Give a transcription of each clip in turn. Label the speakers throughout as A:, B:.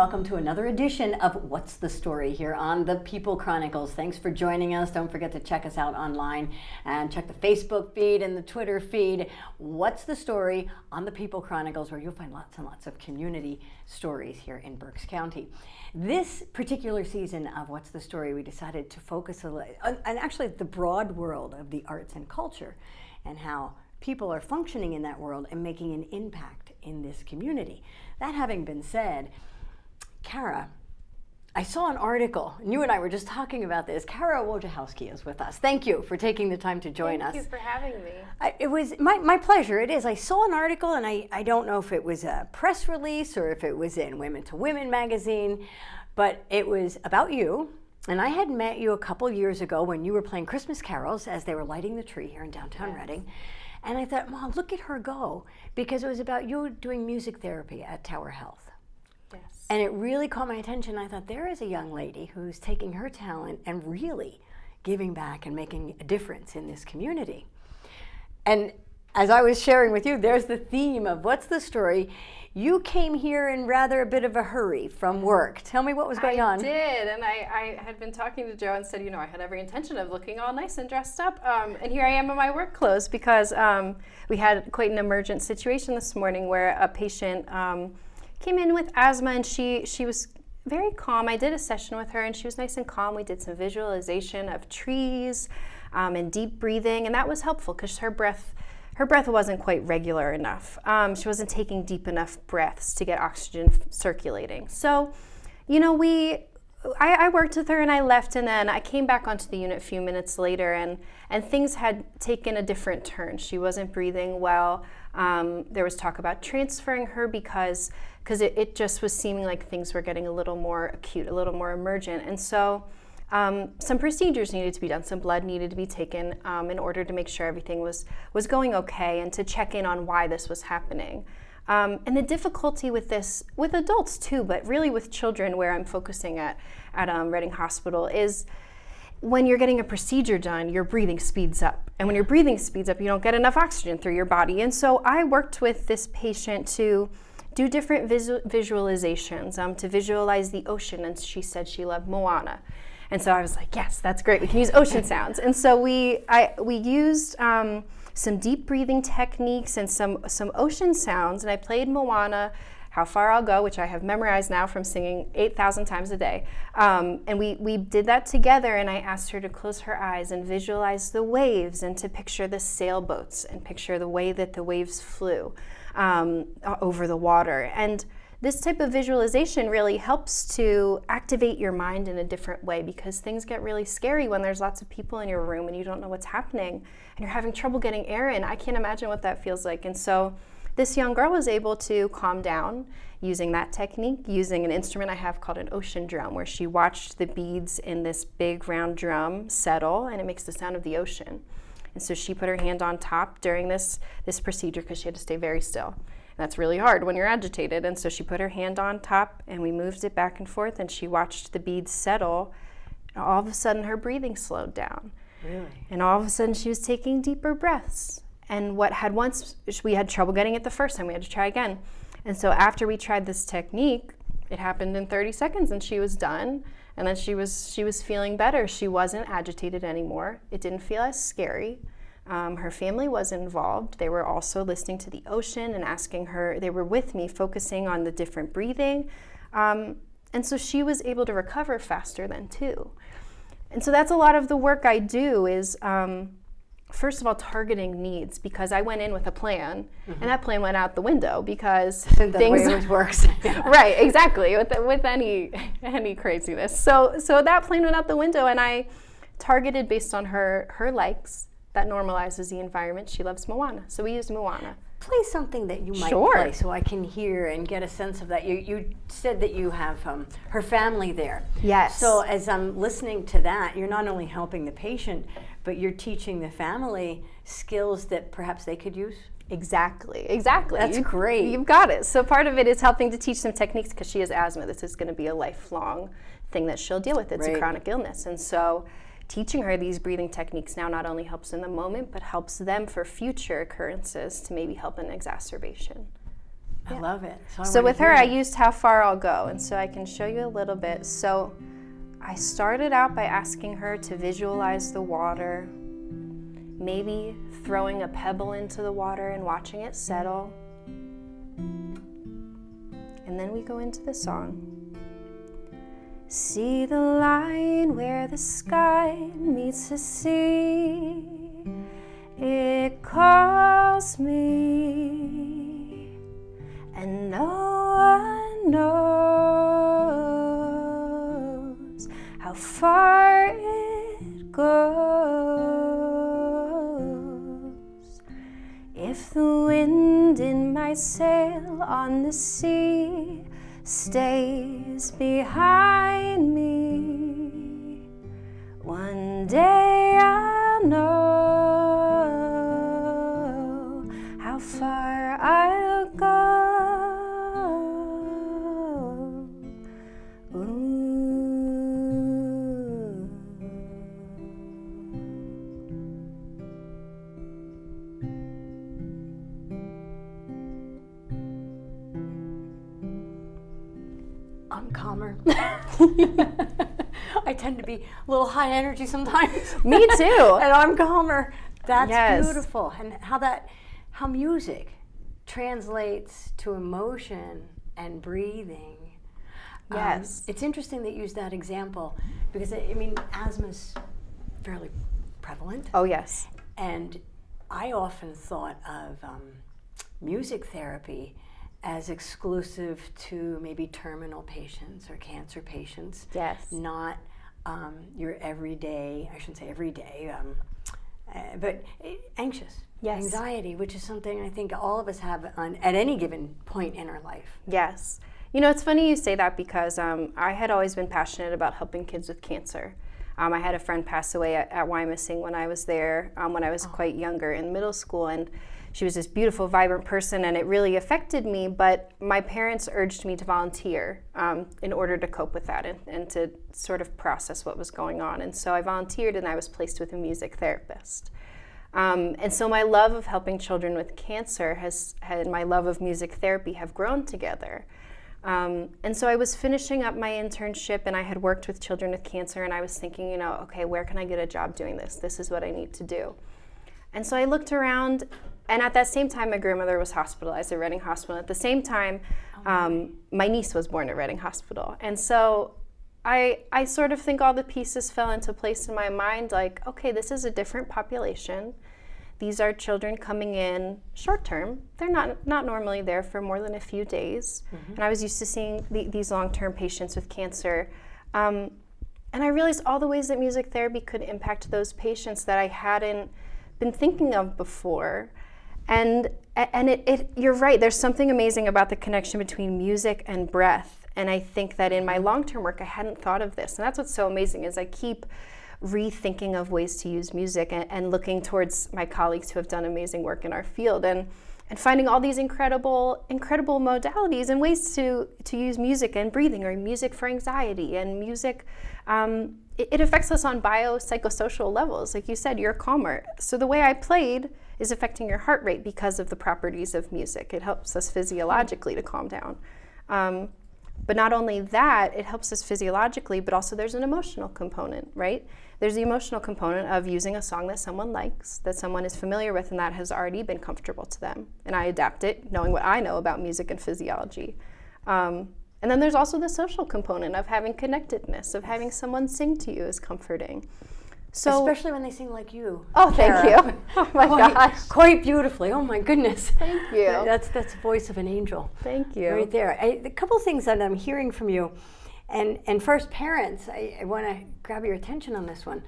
A: welcome to another edition of What's the Story here on the People Chronicles. Thanks for joining us. Don't forget to check us out online and check the Facebook feed and the Twitter feed. What's the Story on the People Chronicles, where you'll find lots and lots of community stories here in Berks County. This particular season of What's the Story, we decided to focus on actually the broad world of the arts and culture and how people are functioning in that world and making an impact in this community. That having been said, Cara, I saw an article, and you and I were just talking about this. Cara Wojciechowski is with us. Thank you for taking the time to join us.
B: Thank you for having me.
A: It was my pleasure. It is. I saw an article, and I don't know if it was a press release or if it was in Women to Women magazine, but it was about you. And I had met you a couple years ago when you were playing Christmas carols as they were lighting the tree here in downtown Reading. And I thought, Mom, look at her go, because it was about you doing music therapy at Tower Health.
B: Yes.
A: And it really caught my attention. I thought, there is a young lady who's taking her talent and really giving back and making a difference in this community. And as I was sharing with you, there's the theme of What's the Story. You came here in rather a bit of a hurry from work. Tell me what was going on.
B: I did, and I had been talking to Joe and said, I had every intention of looking all nice and dressed up, and here I am in my work clothes because we had quite an emergent situation this morning where a patient came in with asthma, and she was very calm. I did a session with her, and she was nice and calm. We did some visualization of trees and deep breathing, and that was helpful because her breath wasn't quite regular enough. She wasn't taking deep enough breaths to get oxygen circulating. So, I worked with her and I left, and then I came back onto the unit a few minutes later, and things had taken a different turn. She wasn't breathing well. There was talk about transferring her because it just was seeming like things were getting a little more acute, a little more emergent. And so some procedures needed to be done, some blood needed to be taken in order to make sure everything was going okay and to check in on why this was happening. And the difficulty with this, with adults too, but really with children, where I'm focusing at Reading Hospital, is when you're getting a procedure done, your breathing speeds up. And when your breathing speeds up, you don't get enough oxygen through your body. And so I worked with this patient to do different visualizations, to visualize the ocean. And she said she loved Moana. And so I was like, yes, that's great. We can use ocean sounds. And so we used some deep breathing techniques and some ocean sounds. And I played Moana, How Far I'll Go, which I have memorized now from singing 8,000 times a day. And we did that together, and I asked her to close her eyes and visualize the waves and to picture the sailboats and picture the way that the waves flew over the water. And this type of visualization really helps to activate your mind in a different way, because things get really scary when there's lots of people in your room and you don't know what's happening and you're having trouble getting air in. I can't imagine what that feels like. And so this young girl was able to calm down using that technique, using an instrument I have called an ocean drum, where she watched the beads in this big round drum settle, and it makes the sound of the ocean. And so she put her hand on top during this procedure because she had to stay very still. That's really hard when you're agitated. And so she put her hand on top, and we moved it back and forth, and she watched the beads settle. And all of a sudden her breathing slowed down.
A: Really?
B: And all of a sudden she was taking deeper breaths. And what had once, we had trouble getting it the first time, we had to try again. And so after we tried this technique, it happened in 30 seconds and she was done. And then she was feeling better. She wasn't agitated anymore. It didn't feel as scary. Her family was involved. They were also listening to the ocean and asking her, they were with me focusing on the different breathing. And so she was able to recover faster then too. And so that's a lot of the work I do is, first of all, targeting needs, because I went in with a plan, and that plan went out the window because
A: things always works.
B: Right, exactly, with any craziness. So that plan went out the window, and I targeted based on her likes. That normalizes the environment. She loves Moana, so we used Moana.
A: Play something that you might
B: Sure.
A: play so I can hear and get a sense of that. You said that you have her family there.
B: Yes.
A: So as I'm listening to that, you're not only helping the patient, but you're teaching the family skills that perhaps they could use.
B: Exactly.
A: That's great.
B: You've got it. So part of it is helping to teach some techniques, because she has asthma. This is going to be a lifelong thing that she'll deal with. It's a chronic illness. And so teaching her these breathing techniques now not only helps in the moment, but helps them for future occurrences to maybe help an exacerbation.
A: I love it.
B: So with her, I used How Far I'll Go, and so I can show you a little bit. So I started out by asking her to visualize the water, maybe throwing a pebble into the water and watching it settle. And then we go into the song. See the line where the sky meets the sea. It calls me, and no one knows how far it goes. If the wind in my sail on the sea stays behind me, one day I'll know how far I'll go. Ooh.
A: I'm calmer. I tend to be a little high energy sometimes.
B: Me too.
A: And I'm calmer. That's
B: Yes.
A: beautiful. And how music translates to emotion and breathing.
B: Yes.
A: It's interesting that you use that example because, I mean, asthma's fairly prevalent.
B: Oh, yes.
A: And I often thought of music therapy as exclusive to maybe terminal patients or cancer patients.
B: Yes.
A: Not your everyday, I shouldn't say everyday, but anxious.
B: Yes.
A: Anxiety, which is something I think all of us have at any given point in our life.
B: Yes. You know, it's funny you say that because I had always been passionate about helping kids with cancer. I had a friend pass away at Wyomissing when I was there, when I was quite younger in middle school, and she was this beautiful, vibrant person, and it really affected me, but my parents urged me to volunteer in order to cope with that and to sort of process what was going on. And so I volunteered, and I was placed with a music therapist. And so my love of helping children with cancer and my love of music therapy have grown together. And so I was finishing up my internship, and I had worked with children with cancer, and I was thinking, you know, okay, where can I get a job doing this? This is what I need to do. And so I looked around, and at that same time, my grandmother was hospitalized at Reading Hospital. At the same time, my niece was born at Reading Hospital. And so I sort of think all the pieces fell into place in my mind, like, okay, this is a different population. These are children coming in short term. They're not normally there for more than a few days. Mm-hmm. And I was used to seeing these long-term patients with cancer. And I realized all the ways that music therapy could impact those patients that I hadn't been thinking of before. And you're right, there's something amazing about the connection between music and breath. And I think that in my long-term work, I hadn't thought of this. And that's what's so amazing is I keep rethinking of ways to use music and looking towards my colleagues who have done amazing work in our field and finding all these incredible modalities and ways to use music and breathing or music for anxiety and music. It affects us on biopsychosocial levels. Like you said, you're calmer. So the way I played is affecting your heart rate because of the properties of music. It helps us physiologically to calm down. But not only that, it helps us physiologically, but also there's an emotional component, right? There's the emotional component of using a song that someone likes, that someone is familiar with, and that has already been comfortable to them. And I adapt it, knowing what I know about music and physiology. And then there's also the social component of having connectedness, of having someone sing to you is comforting. So,
A: especially when they sing like you.
B: Oh, thank
A: Cara.
B: you. Oh my gosh.
A: Quite beautifully. Oh my goodness.
B: Thank you.
A: That's the voice of an angel.
B: Thank you.
A: Right there. A couple things that I'm hearing from you. And first, parents, I want to grab your attention on this one.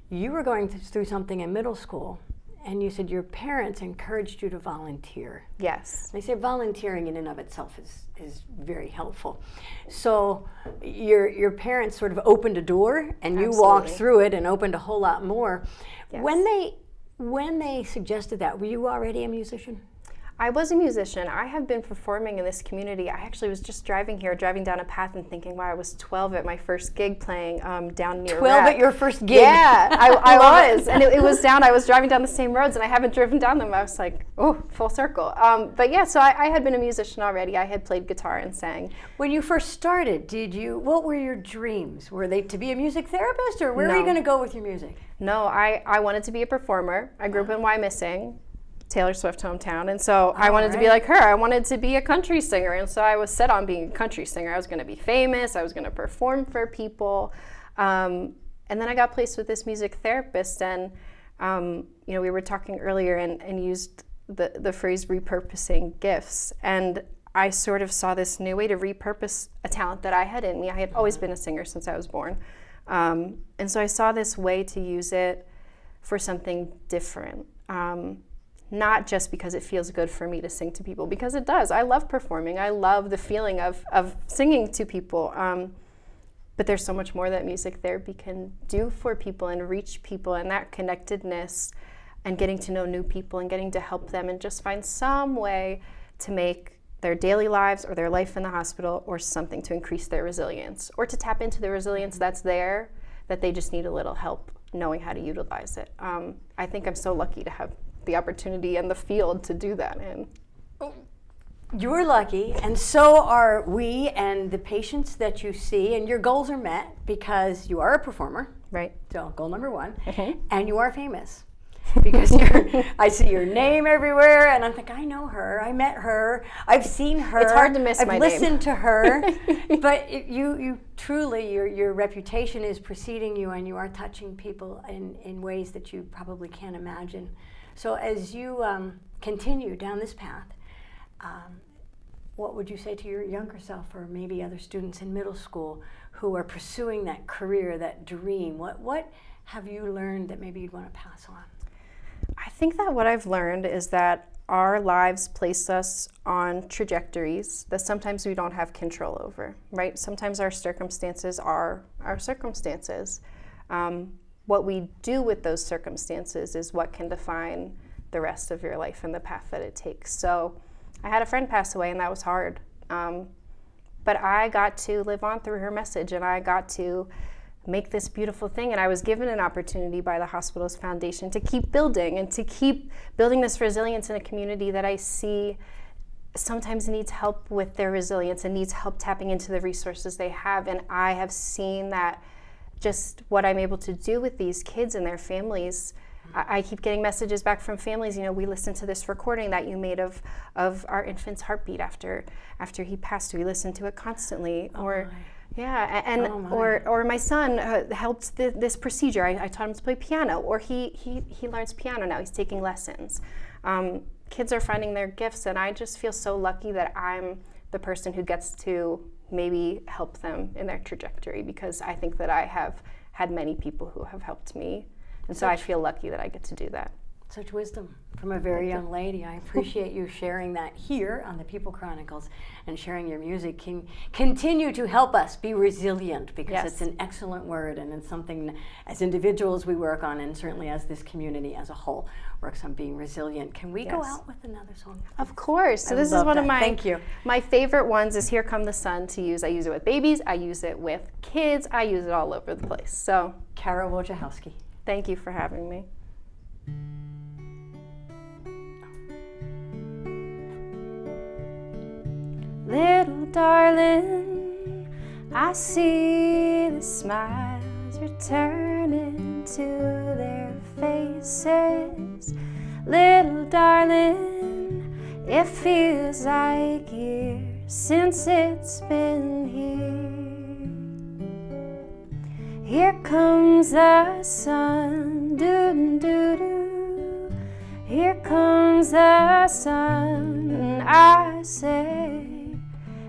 A: You were going through something in middle school, and you said your parents encouraged you to volunteer.
B: Yes.
A: I say volunteering in and of itself is very helpful. So your parents sort of opened a door, and you walked through it and opened a whole lot more. Yes. When they suggested that, were you already a musician?
B: I was a musician. I have been performing in this community. I actually was just driving down a path and thinking, wow, I was 12 at my first gig playing down near
A: 12
B: Rec.
A: at your first gig?
B: Yeah, I was. And it was I was driving down the same roads and I haven't driven down them. I was like, oh, full circle. But yeah, so I had been a musician already. I had played guitar and sang.
A: When you first started, what were your dreams? Were they to be a music therapist, or where were you going to go with your music?
B: No, I wanted to be a performer. I grew up in Wyomissing, Taylor Swift hometown, and so I wanted to be like her. I wanted to be a country singer, and so I was set on being a country singer. I was going to be famous. I was going to perform for people, and then I got placed with this music therapist, and we were talking earlier and used the phrase repurposing gifts, and I sort of saw this new way to repurpose a talent that I had in me. I had always been a singer since I was born, and so I saw this way to use it for something different. Not just because it feels good for me to sing to people, because it does. I love performing. I love the feeling of singing to people. But there's so much more that music therapy can do for people and reach people, and that connectedness and getting to know new people and getting to help them and just find some way to make their daily lives or their life in the hospital or something to increase their resilience or to tap into the resilience that's there, that they just need a little help knowing how to utilize it. I think I'm so lucky to have the opportunity and the field to do that in.
A: You're lucky, and so are we and the patients that you see, and your goals are met because you are a performer.
B: Right.
A: So goal number one,
B: Mm-hmm.
A: and you are famous. Because I see your name everywhere, and I'm like, I know her, I met her, I've seen her.
B: It's hard to miss my name.
A: I've listened to her, but you truly, your reputation is preceding you, and you are touching people in ways that you probably can't imagine. So as you continue down this path, what would you say to your younger self, or maybe other students in middle school who are pursuing that career, that dream? What have you learned that maybe you'd want to pass on?
B: I think that what I've learned is that our lives place us on trajectories that sometimes we don't have control over, right? Sometimes our circumstances are our circumstances. What we do with those circumstances is what can define the rest of your life and the path that it takes. So I had a friend pass away, and that was hard. But I got to live on through her message, and I got to make this beautiful thing. And I was given an opportunity by the hospital's foundation to keep building and to keep building this resilience in a community that I see sometimes needs help with their resilience and needs help tapping into the resources they have. And I have seen that just what I'm able to do with these kids and their families. I keep getting messages back from families, we listened to this recording that you made of our infant's heartbeat after he passed. We listened to it constantly. Or my son helped this procedure. I taught him to play piano, or he learns piano now. He's taking lessons. Kids are finding their gifts, and I just feel so lucky that I'm the person who gets to maybe help them in their trajectory, because I think that I have had many people who have helped me. And so I feel lucky that I get to do that.
A: Such wisdom from a very young lady. I appreciate you sharing that here on the People Chronicles, and sharing your music can continue to help us be resilient, because it's an excellent word, and it's something as individuals we work on, and certainly as this community as a whole works on being resilient. Can we go out with another song?
B: Of course. So this is one of my favorite ones is Here Come the Sun to use. I use it with babies, I use it with kids, I use it all over the place. So
A: Cara Wojciechowski.
B: Thank you for having me. Little darling, I see the smiles returning to their faces. Little darling, it feels like years since it's been here. Here comes the sun, doo-doo-doo. Here comes the sun, and I say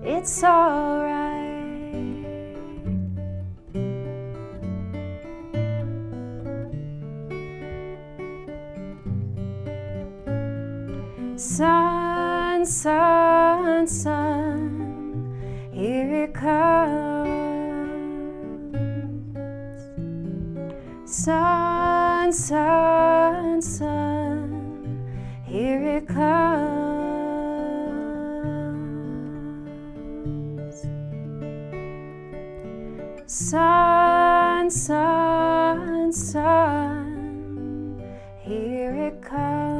B: it's alright. Sun, sun, sun, here it comes. Sun, sun, sun, here it comes. sun, sun, sun, here it comes.